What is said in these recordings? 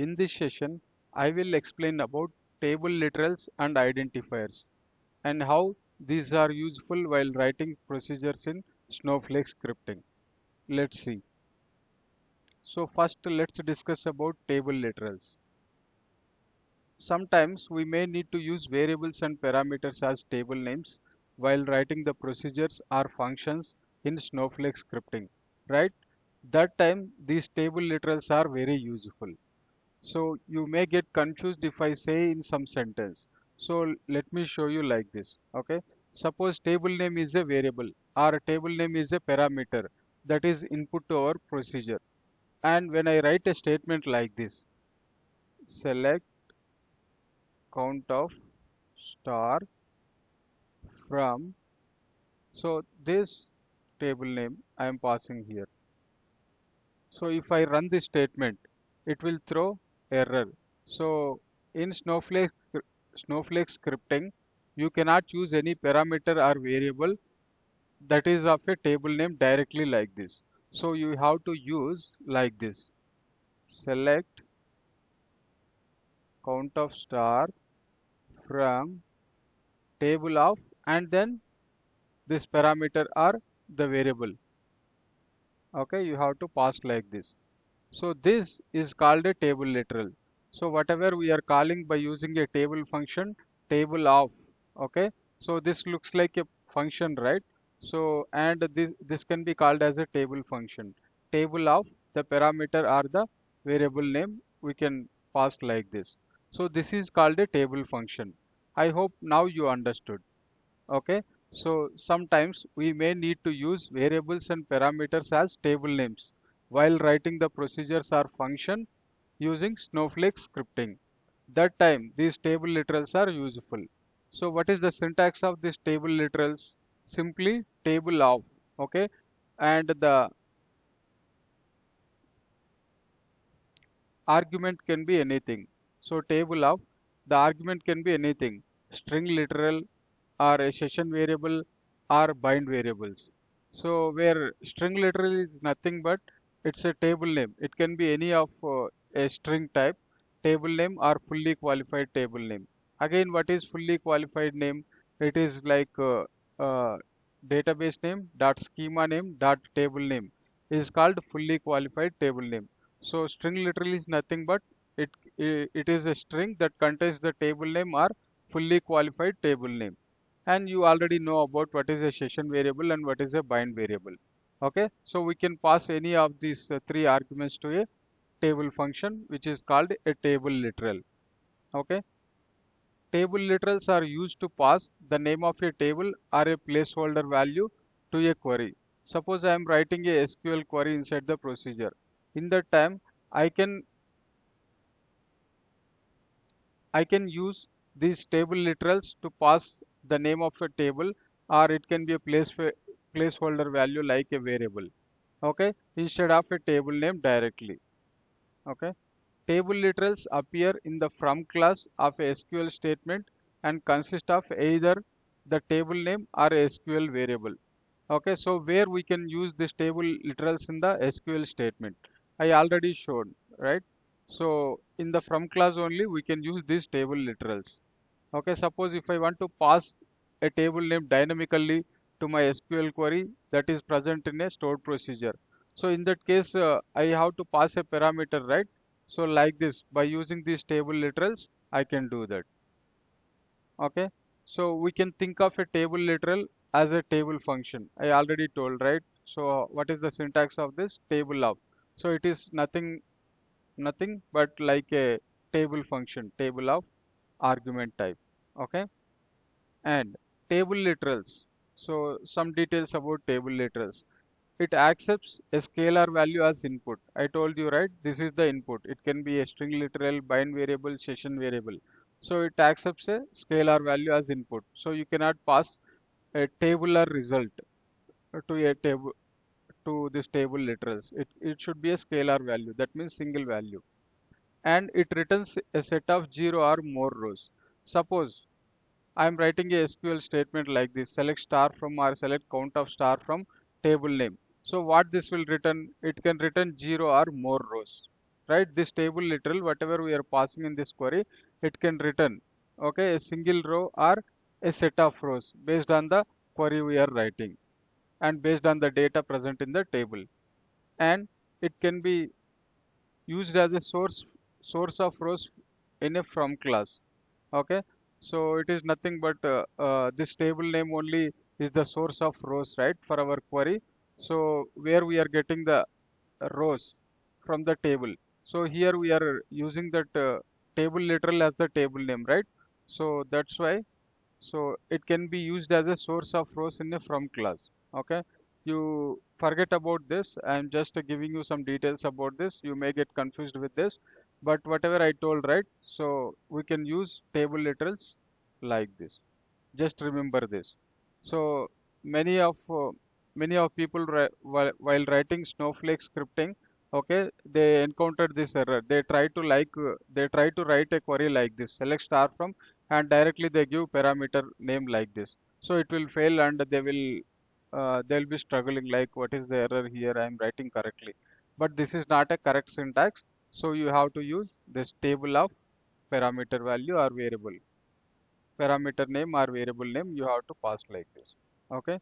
In this session, I will explain about table literals and identifiers and how these are useful while writing procedures in Snowflake scripting. Let's see. So first let's discuss about table literals. Sometimes we may need to use variables and parameters as table names while writing the procedures or functions in Snowflake scripting, right? That time these table literals are very useful. So you may get confused if I say in some sentence. So let me show you like this. Okay. Suppose table name is a variable or a table name is a parameter that is input to our procedure. And when I write a statement like this, select count of star from, so this table name I am passing here. So if I run this statement, it will throw error. So in Snowflake scripting, you cannot use any parameter or variable that is of a table name directly like this. So you have to use like this. Select count of star from table of, and then this parameter or the variable. Okay, you have to pass like this. So this is called a table literal. So whatever we are calling by using a table function, table of, okay. So this looks like a function, right? So and this can be called as a table function. Table of the parameter or the variable name we can pass like this. So this is called a table function. I hope now you understood. Okay, so sometimes we may need to use variables and parameters as table names while writing the procedures or function using Snowflake scripting. That time these table literals are useful. So what is the syntax of this table literals? Simply table of, okay, and the argument can be anything. So table of, the argument can be anything, string literal or a session variable or bind variables. So where string literal is nothing but it's a table name. It can be any of a string type, table name or fully qualified table name. Again, what is fully qualified name? It is like database name dot schema name dot table name is called fully qualified table name. So string literal is nothing but it is a string that contains the table name or fully qualified table name. And you already know about what is a session variable and what is a bind variable. Okay, so we can pass any of these three arguments to a table function which is called a table literal. Okay, table literals are used to pass the name of a table or a placeholder value to a query. Suppose I am writing a SQL query inside the procedure. In that time, I can I can use these table literals to pass the name of a table, or it can be a placeholder value like a variable. Okay, instead of a table name directly. Okay, table literals appear in the from class of a SQL statement and consist of either the table name or a SQL variable. Okay, so where we can use this table literals in the SQL statement, I already showed, right? So in the from class only we can use these table literals. Okay, suppose if I want to pass a table name dynamically to my SQL query that is present in a stored procedure. So in that case, I have to pass a parameter, right? So like this, by using these table literals, I can do that. Okay, so we can think of a table literal as a table function. I already told, right? So what is the syntax of this? Table of. So it is nothing but like a table function, table of argument type. Okay, and table literals. So some details about table literals. It accepts a scalar value as input. I told you, right? This is the input. It can be a string literal, bind variable, session variable. So it accepts a scalar value as input. So you cannot pass a tabular result to a table to this table literals. It should be a scalar value. That means single value. And it returns a set of 0 or more rows. Suppose I am writing a SQL statement like this, select star from or select count of star from table name. So what this will return? It can return 0 or more rows. right? This table literal, whatever we are passing in this query, it can return, okay, a single row or a set of rows based on the query we are writing and based on the data present in the table. And it can be used as a source of rows in a from class. Okay, so it is nothing but this table name only is the source of rows, right, for our query. So where we are getting the rows from the table. So here we are using that table literal as the table name, right? So that's why, so it can be used as a source of rows in a from class. Okay, you forget about this. I'm just giving you some details about this. You may get confused with this, but whatever I told, right? So we can use table literals like this. Just remember this. So many of people while writing Snowflake scripting, okay, they encountered this error. They try to write a query like this: select star from, and directly they give parameter name like this. So it will fail, and they'll be struggling like, what is the error here? I am writing correctly, but this is not a correct syntax. So you have to use this table of parameter value or variable parameter name or variable name you have to pass like this. Okay,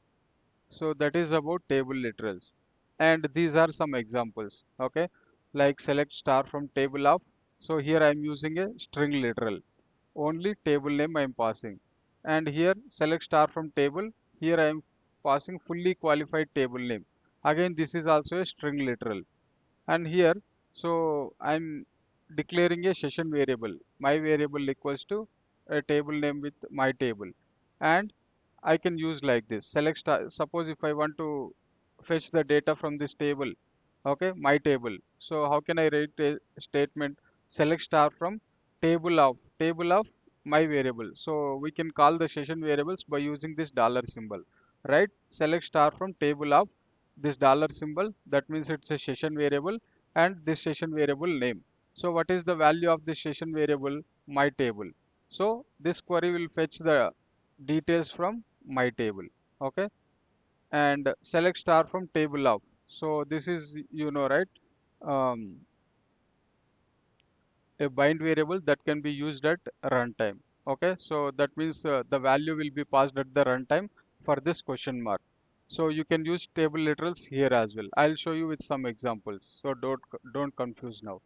so that is about table literals, and these are some examples. Okay, like select star from table of, so here I am using a string literal, only table name I am passing. And here select star from table, here I am passing fully qualified table name. Again, this is also a string literal. And here, so I'm declaring a session variable. My variable equals to a table name with my table. And I can use like this: select star. Suppose if I want to fetch the data from this table, okay, my table, so how can I write a statement: select star from table of my variable. So we can call the session variables by using this dollar symbol, right? Select star from table of this dollar symbol, that means it's a session variable, and this session variable name. So what is the value of this session variable? My table. So this query will fetch the details from my table. Okay, and select star from table of, so this is, right, um, a bind variable that can be used at runtime. Okay, so that means the value will be passed at the runtime for this question mark. So you can use table literals here as well. I'll show you with some examples, so don't confuse now.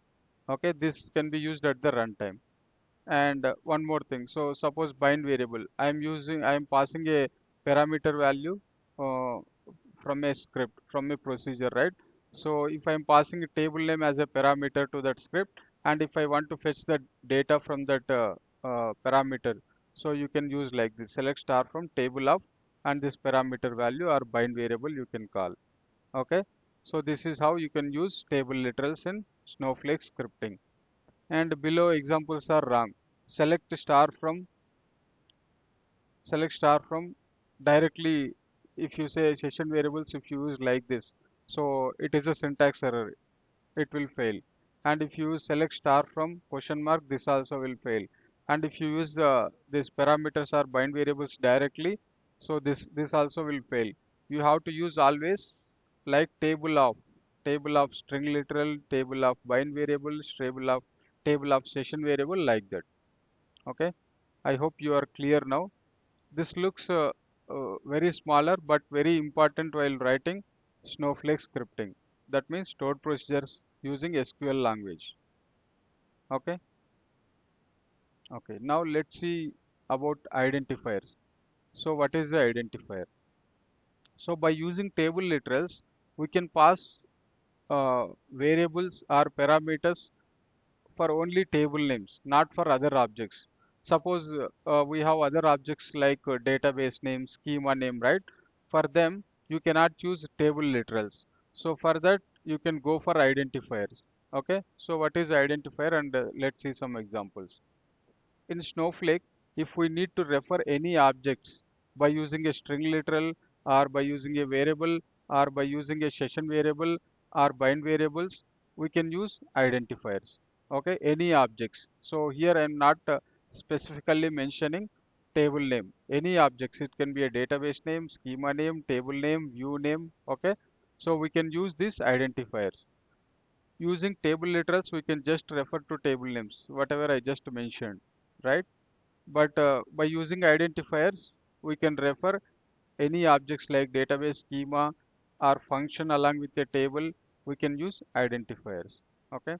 Okay, this can be used at the runtime. And one more thing, so suppose bind variable, I am passing a parameter value uh, from a script, from a procedure, right? So if I'm passing a table name as a parameter to that script, and if I want to fetch the data from that parameter, so you can use like this: select star from table of, and this parameter value or bind variable you can call. Okay, so this is how you can use table literals in Snowflake scripting. And below examples are wrong. Select star from select star from directly, if you say session variables, if you use like this, so it is a syntax error, it will fail. And if you use select star from question mark, this also will fail. And if you use these parameters or bind variables directly, so this also will fail. You have to use always like table of string literal, table of bind variable, table of session variable, like that. Okay, I hope you are clear now. This looks very smaller but very important while writing Snowflake scripting. That means stored procedures using SQL language. Okay. Okay. Now let's see about identifiers. So what is the identifier? So by using table literals, we can pass variables or parameters for only table names, not for other objects. Suppose we have other objects like database name, schema name, right? For them, you cannot use table literals. So for that, you can go for identifiers. Okay, so what is identifier? And let's see some examples. In Snowflake, if we need to refer any objects by using a string literal, or by using a variable, or by using a session variable or bind variables, we can use identifiers. Okay, any objects. So here I am not specifically mentioning table name. Any objects, it can be a database name, schema name, table name, view name. Okay, so we can use these identifiers. Using table literals, we can just refer to table names, whatever I just mentioned, right? But by using identifiers, we can refer any objects like database schema or function along with a table. We can use identifiers. Okay.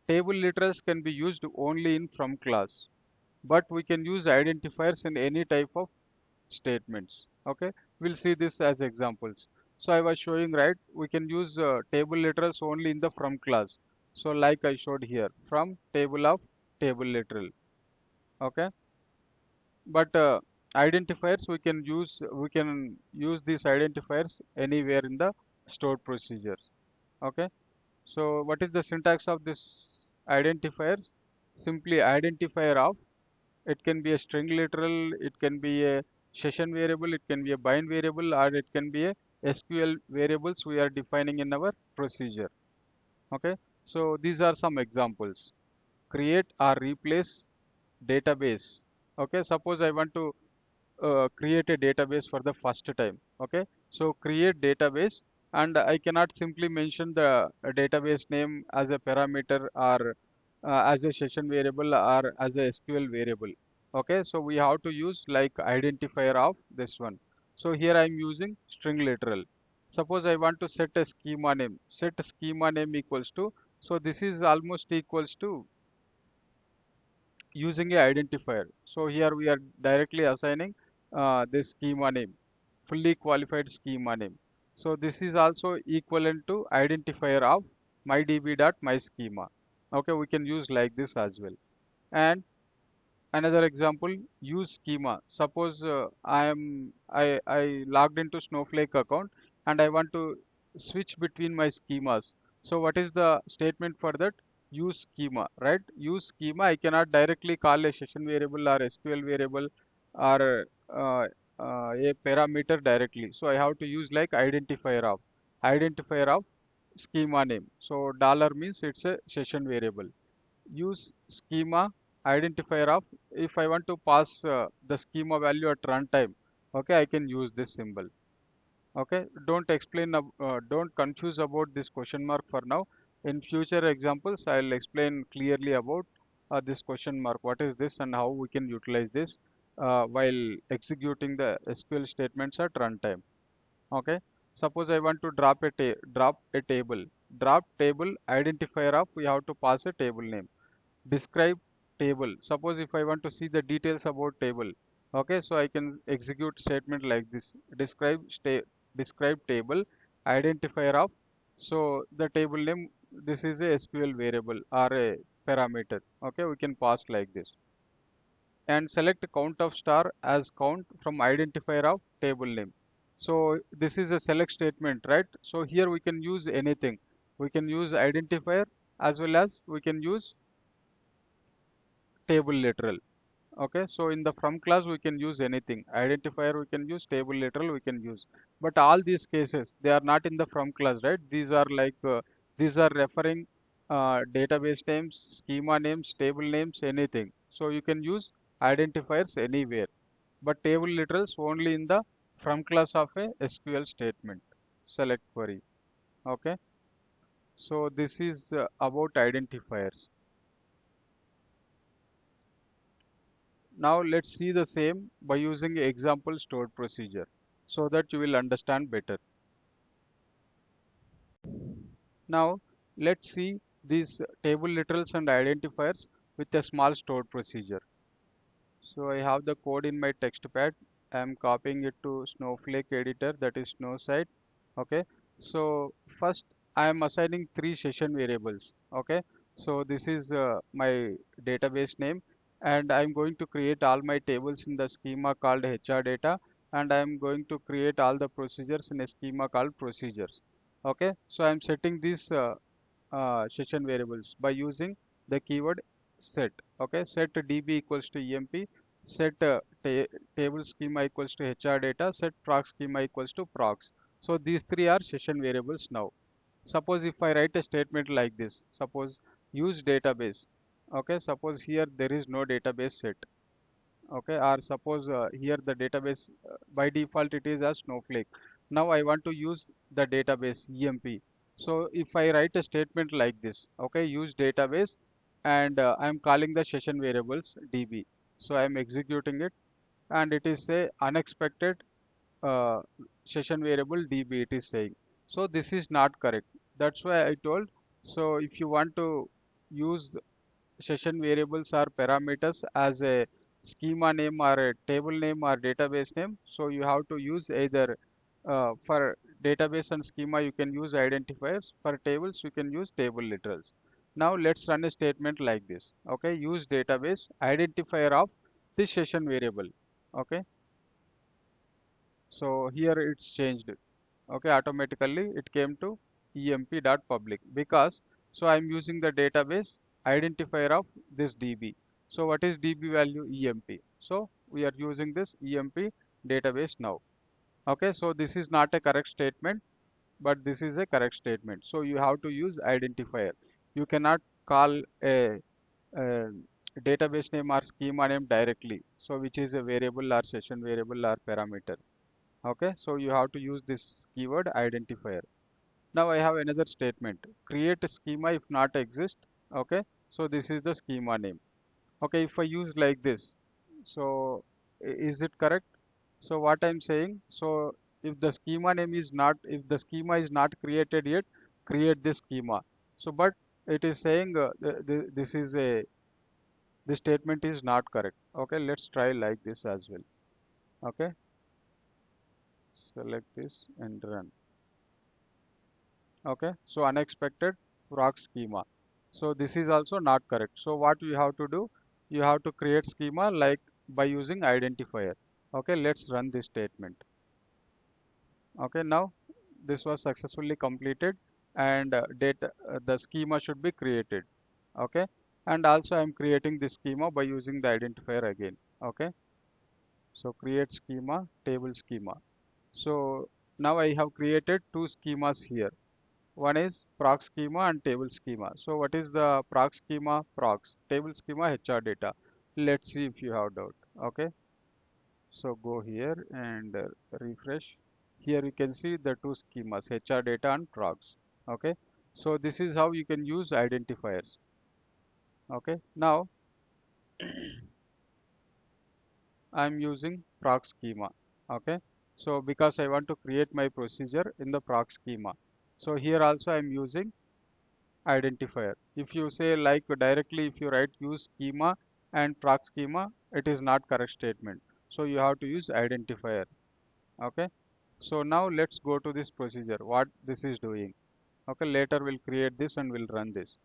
Table literals can be used only in from class, but we can use identifiers in any type of statements. Okay, we'll see this as examples. So I was showing, right, we can use table literals only in the from class. So like I showed here, from table of table literal. Okay, but identifiers we can use these identifiers anywhere in the stored procedures. Okay, so what is the syntax of this identifiers? Simply identifier of, it can be a string literal, it can be a session variable, it can be a bind variable, or it can be a SQL variables we are defining in our procedure. Okay, so these are some examples. Create or replace database. Okay, suppose I want to create a database for the first time. Okay, so create database, and I cannot simply mention the database name as a parameter or as a session variable or as a SQL variable. Okay, so we have to use like identifier of this one. So here I am using string literal. Suppose I want to set a schema name. Set schema name equals to, so this is almost equals to using a identifier. So here we are directly assigning this schema name, fully qualified schema name. So this is also equivalent to identifier of mydb.myschema. Okay, we can use like this as well. And another example, use schema. Suppose I logged into Snowflake account and I want to switch between my schemas. So what is the statement for that? Use schema, right? Use schema. I cannot directly call a session variable or SQL variable or a parameter directly. So I have to use like identifier of schema name. So dollar means it's a session variable. Use schema identifier of, if I want to pass the schema value at runtime, okay, I can use this symbol. Okay, don't confuse about this question mark for now. In future examples, I'll explain clearly about this question mark, what is this and how we can utilize this while executing the SQL statements at runtime. Okay, suppose I want to drop a table. Drop table identifier of, we have to pass a table name. Describe table. Suppose if I want to see the details about table, okay, so I can execute statement like this. Describe table, identifier of, so the table name, this is a SQL variable or a parameter. Okay, we can pass like this. And select count of star as count from identifier of table name. So this is a select statement, right? So here we can use anything. We can use identifier as well as we can use table literal. Okay, so in the from class we can use anything. Identifier we can use, table literal we can use. But all these cases, they are not in the from class, right? These are like these are referring database names, schema names, table names, anything. So you can use identifiers anywhere, but table literals only in the from class of a SQL statement. Select query. Okay, so this is about identifiers. Now let's see the same by using example stored procedure so that you will understand better. Now let's see these table literals and identifiers with a small stored procedure. So I have the code in my text pad. I am copying it to Snowflake editor, that is Snowsite. Okay. So first I am assigning three session variables. Okay. So this is my database name, and I am going to create all my tables in the schema called HR data, and I am going to create all the procedures in a schema called procedures. Okay. So I am setting these session variables by using the keyword set. Okay, set db equals to emp, set table schema equals to HR data, set proc schema equals to procs. So these three are session variables now. Suppose if I write a statement like this, suppose use database. Okay, suppose here there is no database set. Okay, or suppose here the database by default it is a Snowflake. Now I want to use the database emp. So if I write a statement like this, okay, use database, and I'm calling the session variables db. So I'm executing it, and it is a unexpected uh, session variable db it is saying. So this is not correct. That's why I told. So if you want to use session variables or parameters as a schema name or a table name or database name, so you have to use either for database and schema you can use identifiers, for tables you can use table literals. Now let's run a statement like this. Okay, use database identifier of this session variable. Okay, so here it's changed. Okay, automatically it came to emp.public because so I'm using the database identifier of this db. So what is db value? Emp. So we are using this emp database now. Okay, so this is not a correct statement, but this is a correct statement. So you have to use identifier. You cannot call a database name or schema name directly, so which is a variable or session variable or parameter. Okay, so you have to use this keyword identifier. Now I have another statement. Create a schema if not exist. Okay, so this is the schema name. Okay, if I use like this, so is it correct? So what I'm saying, so if the schema name is not, if the schema is not created yet, create this schema. So but it is saying this is a, this statement is not correct. Okay, let's try like this as well. Okay, select this and run. Okay, so unexpected proc schema. So this is also not correct. So what you have to do, you have to create schema like by using identifier. Okay, let's run this statement. Okay, now this was successfully completed, and data the schema should be created. Okay, and also I'm creating this schema by using the identifier again. Okay, so create schema, table schema. So now I have created two schemas here. One is proc schema and table schema. So what is the proc schema? Procs. Table schema HR data. Let's see if you have doubt. Okay. So go here and refresh. Here you can see the two schemas, HR data and procs. Okay. So this is how you can use identifiers. Okay. Now I'm using proc schema. Okay. So because I want to create my procedure in the proc schema. So here also I'm using identifier. If you say like directly, if you write use schema and proc schema, it is not correct statement. So you have to use identifier. Okay. So now let's go to this procedure, what this is doing. Okay, later we'll create this and we'll run this.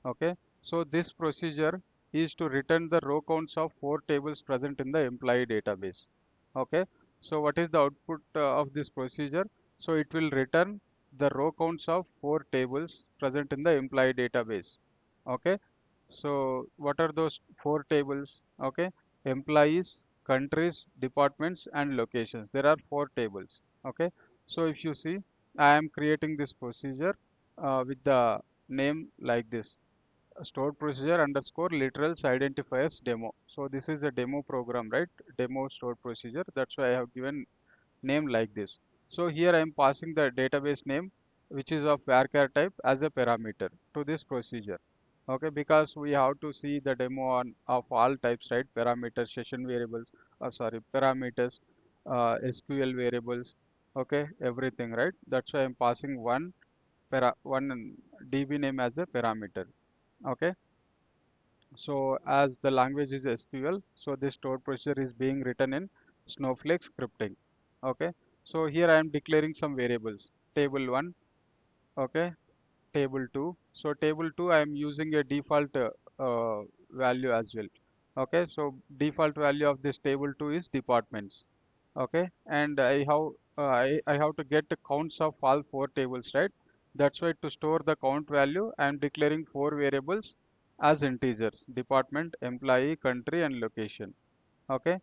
Okay, so this procedure is to return the row counts of 4 tables present in the employee database. Okay, so what is the output of this procedure? So it will return the row counts of 4 tables present in the employee database. Okay, so what are those 4 tables? Okay, employees, countries, departments, and locations. There are 4 tables. Okay, so if you see, I am creating this procedure with the name like this, stored procedure underscore literals identifiers demo. So this is a demo program, right? Demo stored procedure. That's why I have given name like this. So here I am passing the database name, which is of varchar type, as a parameter to this procedure. Okay, because we have to see the demo on of all types, right? Parameters, session variables, sorry, parameters, SQL variables, okay, everything, right? That's why I'm passing one DB name as a parameter. Okay, so as the language is SQL, so this stored procedure is being written in Snowflake scripting. Okay, so here I am declaring some variables. Table 1, okay, table 2. So table 2 I am using a default value as well. Okay, so default value of this table 2 is departments. Okay, and I have to get the counts of all 4 tables, right? That's why to store the count value I am declaring 4 variables as integers: department, employee, country, and location. Okay,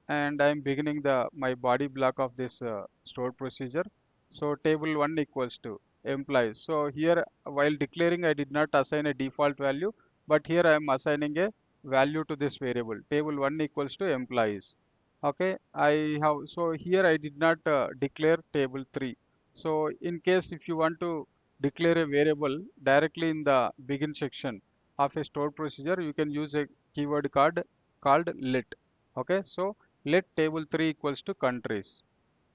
and I am beginning the my body block of this stored procedure. So table 1 equals to employees. So here while declaring I did not assign a default value, but here I am assigning a value to this variable. Table 1 equals to employees. Okay, I have, so here I did not declare table 3. So in case if you want to declare a variable directly in the begin section of a stored procedure, you can use a keyword called let. Okay, so let table3 equals to countries.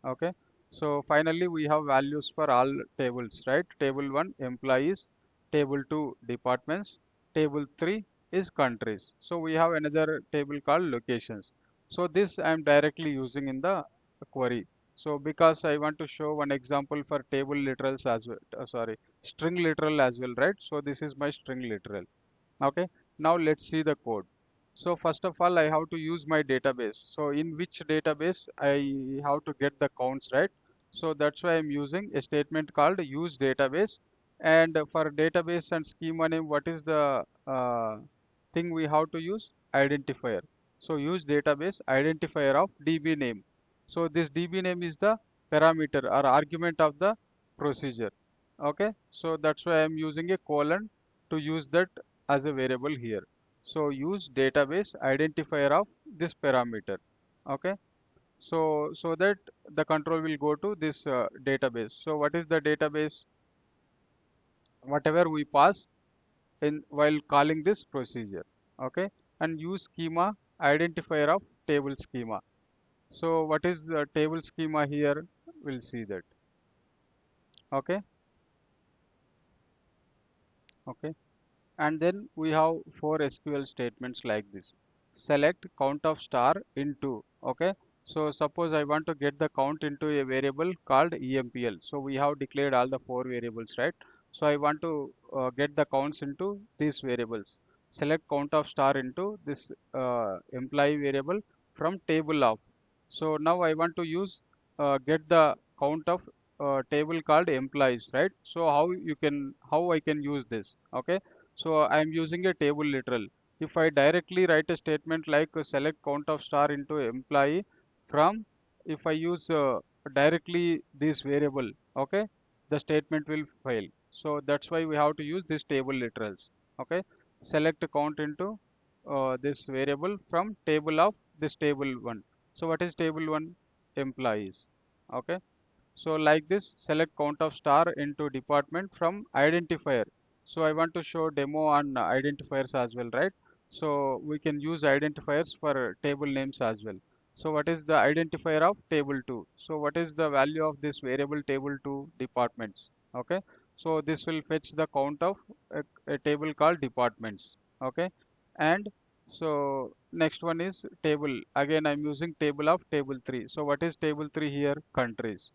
Okay, so finally we have values for all tables, right? Table 1 employees, table 2 departments, table 3 is countries. So we have another table called locations. So this I am directly using in the query. So because I want to show one example for table literals as well, sorry, string literal as well, right? So this is my string literal. Okay, now let's see the code. So first of all, I have to use my database. So in which database I have to get the counts, right? So that's why I'm using a statement called use database. And for database and schema name, what is the thing we have to use? Identifier. So use database identifier of DB name. So this DB name is the parameter or argument of the procedure. Okay, so that's why I'm using a colon to use that as a variable here. So use database identifier of this parameter. Okay, so that the control will go to this database. So what is the database? Whatever we pass in while calling this procedure. Okay, and use schema identifier of table schema. So what is the table schema here? We'll see that. Okay, okay. And then we have four SQL statements like this. Select count of star into, okay. So suppose I want to get the count into a variable called EMPL. So we have declared all the four variables, right? So I want to get the counts into these variables. Select count of star into this employee variable from table of. So now I want to use get the count of table called employees, right? So how I can use this? Okay, so I am using a table literal. If I directly write a statement like select count of star into employee from, if I use directly this variable, okay, the statement will fail. So that's why we have to use this table literals. Okay, select count into this variable from table of this table one. So what is table one? Employees. Okay, so like this, select count of star into department from identifier. So I want to show demo on identifiers as well, right? So we can use identifiers for table names as well. So what is the identifier of table 2? So what is the value of this variable table 2 departments? Okay, so this will fetch the count of a table called departments. Okay, and so next one is table. Again, I'm using table of table 3. So what is table 3 here? Countries.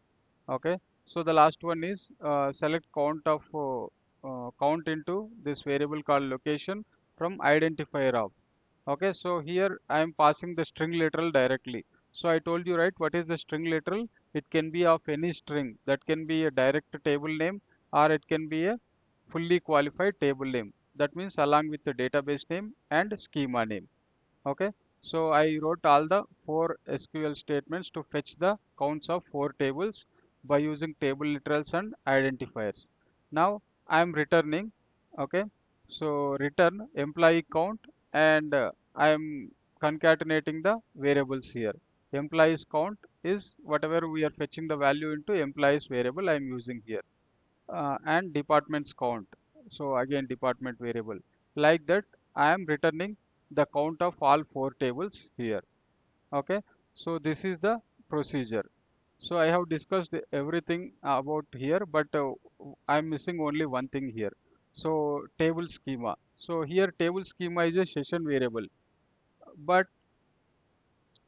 Okay, so the last one is select count into this variable called location from identifier of. Okay, so here I am passing the string literal directly. So I told you, right, what is the string literal? It can be of any string. That can be a direct table name, or it can be a fully qualified table name. That means along with the database name and schema name. Okay, so I wrote all the four SQL statements to fetch the counts of four tables by using table literals and identifiers. Now I am returning. Okay, so return employee count, and I am concatenating the variables here. Employees count is whatever we are fetching the value into employees variable I am using here, and departments count. So again department variable. Like that, I am returning the count of all four tables here. Okay, so this is the procedure. So I have discussed everything about here, but I am missing only one thing here. So table schema. So here table schema is a session variable, but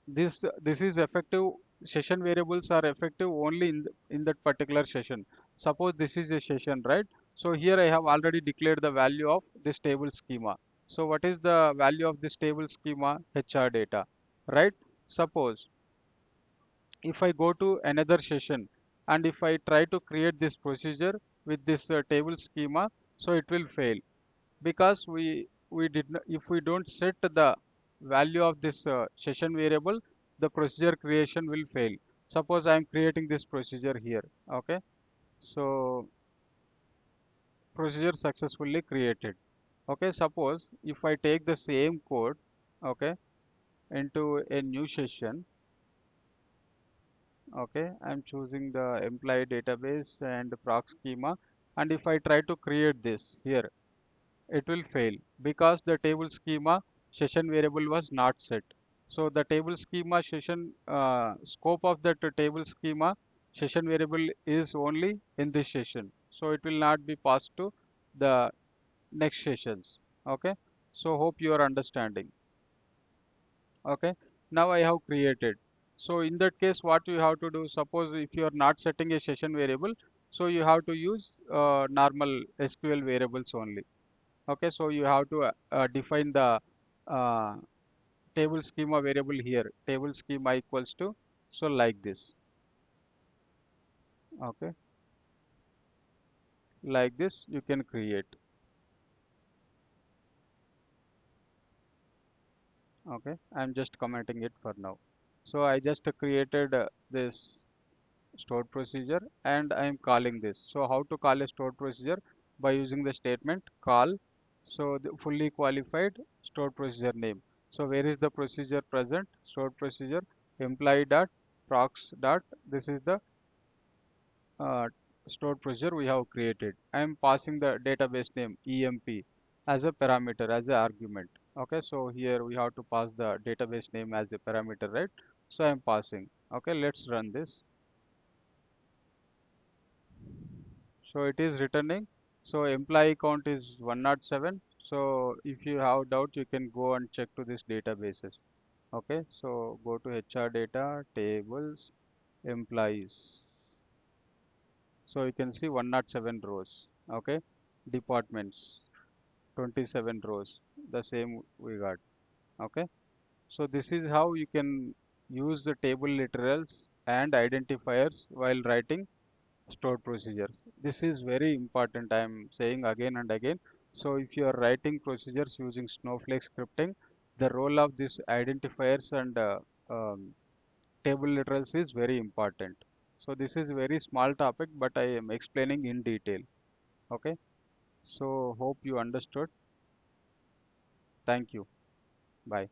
this is effective. Session variables are effective only in that particular session. Suppose this is a session, right? So here I have already declared the value of this table schema. So what is the value of this table schema? HR data, right? Suppose if I go to another session and if I try to create this procedure with this table schema, so it will fail because we did not, if we don't set the value of this session variable, the procedure creation will fail. Suppose I am creating this procedure here. Okay, so procedure successfully created. Okay, suppose if I take the same code, okay, into a new session. Okay, I'm choosing the employee database and proc schema. and if I try to create this here, it will fail because the table schema session variable was not set. So the table schema session scope of that table schema session variable is only in this session. So it will not be passed to the next sessions. Okay. So hope you are understanding. Okay. Now I have created. So in that case, what you have to do, suppose if you are not setting a session variable, so you have to use normal SQL variables only. Okay, so you have to define the uh, table schema variable here. Table schema equals to, so like this. Okay, like this you can create. Okay, I'm just commenting it for now. So I just created this stored procedure and I am calling this. So how to call a stored procedure? By using the statement call. So the fully qualified stored procedure name. So where is the procedure present? Stored procedure employee dot procs dot. This is the uh, stored procedure we have created. I am passing the database name EMP as a parameter, as an argument. Okay, so here we have to pass the database name as a parameter, right? So I am passing. Okay, let's run this. So it is returning. So employee count is 107. So if you have doubt, you can go and check to this databases. Okay, so go to HR data, tables, employees. So you can see 107 rows. Okay, departments, 27 rows. The same we got. Okay, so this is how you can use the table literals and identifiers while writing stored procedures. This is very important. I am saying again and again. So if you are writing procedures using Snowflake scripting, the role of these identifiers and table literals is very important. So this is very small topic, but I am explaining in detail. Okay. So hope you understood. Thank you. Bye.